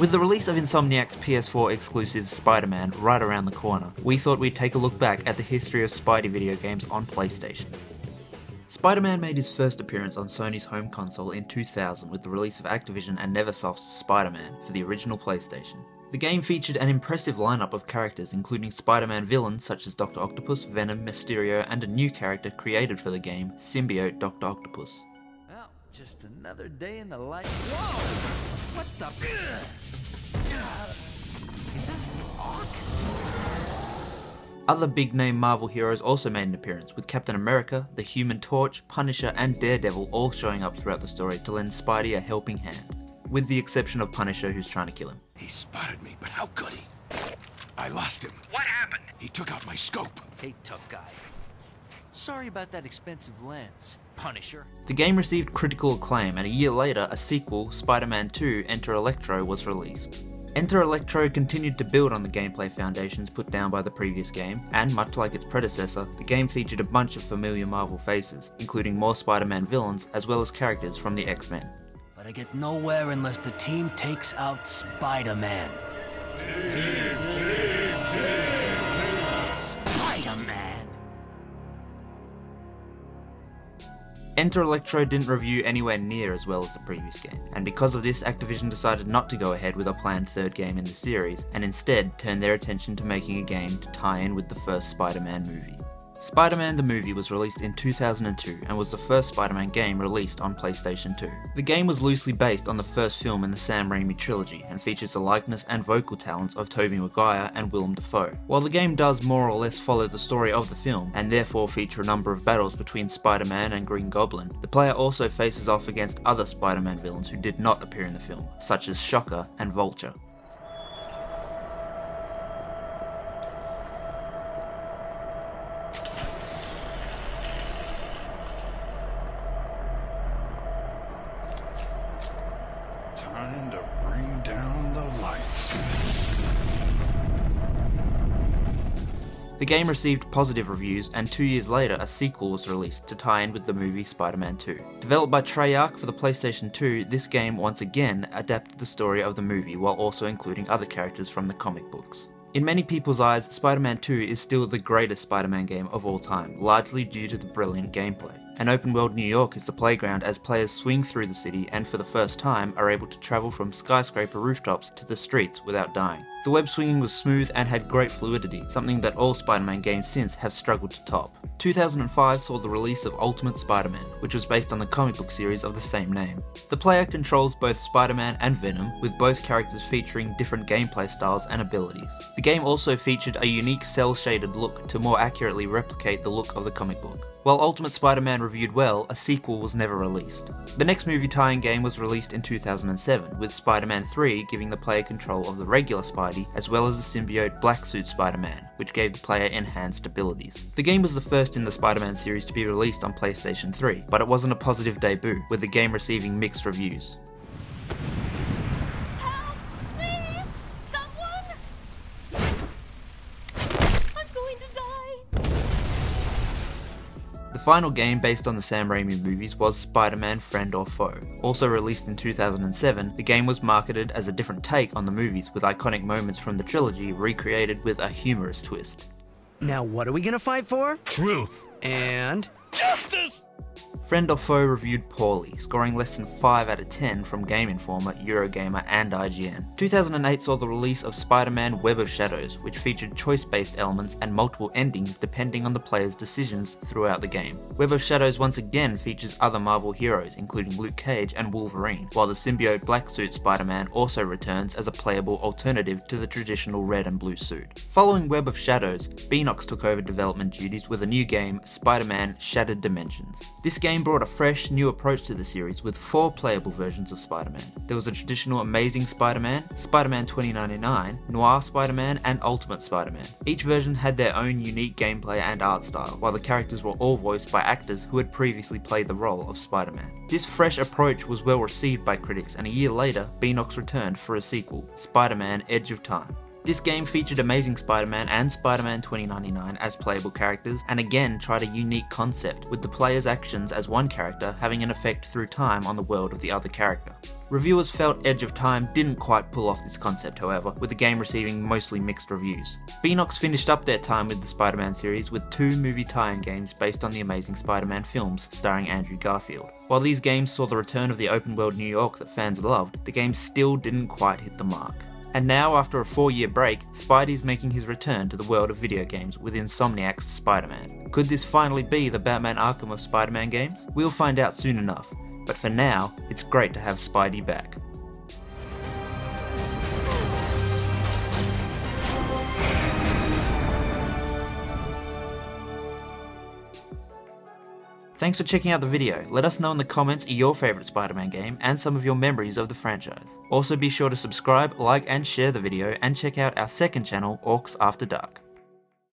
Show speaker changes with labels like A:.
A: With the release of Insomniacs' PS4 exclusive Spider-Man right around the corner, we thought we'd take a look back at the history of Spidey video games on PlayStation. Spider-Man made his first appearance on Sony's home console in 2000 with the release of Activision and Neversoft's Spider-Man for the original PlayStation. The game featured an impressive lineup of characters including Spider-Man villains such as Dr. Octopus, Venom, Mysterio, and a new character created for the game, symbiote Dr. Octopus.
B: Well, just another day in the life. Whoa! What the? Is that Hawk?
A: Other big-name Marvel heroes also made an appearance, with Captain America, the Human Torch, Punisher, and Daredevil all showing up throughout the story to lend Spidey a helping hand, with the exception of Punisher, who's trying to kill him.
C: He spotted me, but how could he? I lost him.
D: What happened?
C: He took out my scope.
B: Hey, tough guy. Sorry about that expensive lens, Punisher.
A: The game received critical acclaim, and a year later, a sequel, SpiderMan II: Enter Electro, was released. Enter Electro continued to build on the gameplay foundations put down by the previous game, and much like its predecessor, the game featured a bunch of familiar Marvel faces, including more Spider-Man villains, as well as characters from the X-Men.
E: But I get nowhere unless the team takes out Spider-Man. Spider-Man!
A: Enter Electro didn't review anywhere near as well as the previous game, and because of this, Activision decided not to go ahead with a planned third game in the series, and instead turned their attention to making a game to tie in with the first Spider-Man movie. SpiderMan The Movie was released in 2002 and was the first Spider-Man game released on PlayStation 2. The game was loosely based on the first film in the Sam Raimi trilogy and features the likeness and vocal talents of Tobey Maguire and Willem Dafoe. While the game does more or less follow the story of the film and therefore feature a number of battles between Spider-Man and Green Goblin, the player also faces off against other Spider-Man villains who did not appear in the film, such as Shocker and Vulture.
C: Time to bring down the lights.
A: The game received positive reviews, and 2 years later a sequel was released to tie in with the movie Spider-Man II. Developed by Treyarch for the PlayStation 2, this game once again adapted the story of the movie while also including other characters from the comic books. In many people's eyes, Spider-Man II is still the greatest Spider-Man game of all time, largely due to the brilliant gameplay. An open-world New York is the playground as players swing through the city and for the first time are able to travel from skyscraper rooftops to the streets without dying. The web swinging was smooth and had great fluidity, something that all Spider-Man games since have struggled to top. 2005 saw the release of Ultimate Spider-Man, which was based on the comic book series of the same name. The player controls both Spider-Man and Venom, with both characters featuring different gameplay styles and abilities. The game also featured a unique cel-shaded look to more accurately replicate the look of the comic book. While Ultimate Spider-Man reviewed well, a sequel was never released. The next movie tie-in game was released in 2007, with SpiderMan III giving the player control of the regular Spidey, as well as the symbiote Black Suit Spider-Man, which gave the player enhanced abilities. The game was the first in the Spider-Man series to be released on PlayStation 3, but it wasn't a positive debut, with the game receiving mixed reviews.
F: Help! Please! Someone! I'm going to die!
A: The final game based on the Sam Raimi movies was SpiderMan Friend or Foe. Also released in 2007, the game was marketed as a different take on the movies, with iconic moments from the trilogy recreated with a humorous twist.
G: Now what are we gonna fight for?
C: Truth.
G: And...
C: Justice!
A: Friend or Foe reviewed poorly, scoring less than 5 out of 10 from Game Informer, Eurogamer, and IGN. 2008 saw the release of SpiderMan Web of Shadows, which featured choice-based elements and multiple endings depending on the player's decisions throughout the game. Web of Shadows once again features other Marvel heroes, including Luke Cage and Wolverine, while the symbiote Black Suit Spider-Man also returns as a playable alternative to the traditional red and blue suit. Following Web of Shadows, Beanox took over development duties with a new game, SpiderMan Shattered Dimensions. This game brought a fresh, new approach to the series with 4 playable versions of Spider-Man. There was a traditional Amazing Spider-Man, Spider-Man 2099, Noir Spider-Man, and Ultimate Spider-Man. Each version had their own unique gameplay and art style, while the characters were all voiced by actors who had previously played the role of Spider-Man. This fresh approach was well received by critics, and a year later, Beanox returned for a sequel, Spider-Man Edge of Time. This game featured Amazing Spider-Man and Spider-Man 2099 as playable characters, and again tried a unique concept, with the player's actions as one character having an effect through time on the world of the other character. Reviewers felt Edge of Time didn't quite pull off this concept, however, with the game receiving mostly mixed reviews. Beenox finished up their time with the Spider-Man series with 2 movie tie-in games based on the Amazing Spider-Man films starring Andrew Garfield. While these games saw the return of the open-world New York that fans loved, the game still didn't quite hit the mark. And now, after a 4-year break, Spidey's making his return to the world of video games with Insomniacs Spider-Man. Could this finally be the Batman Arkham of Spider-Man games? We'll find out soon enough, but for now, it's great to have Spidey back. Thanks for checking out the video. Let us know in the comments your favourite Spider-Man game and some of your memories of the franchise. Also be sure to subscribe, like and share the video, and check out our second channel, Orcs After Dark.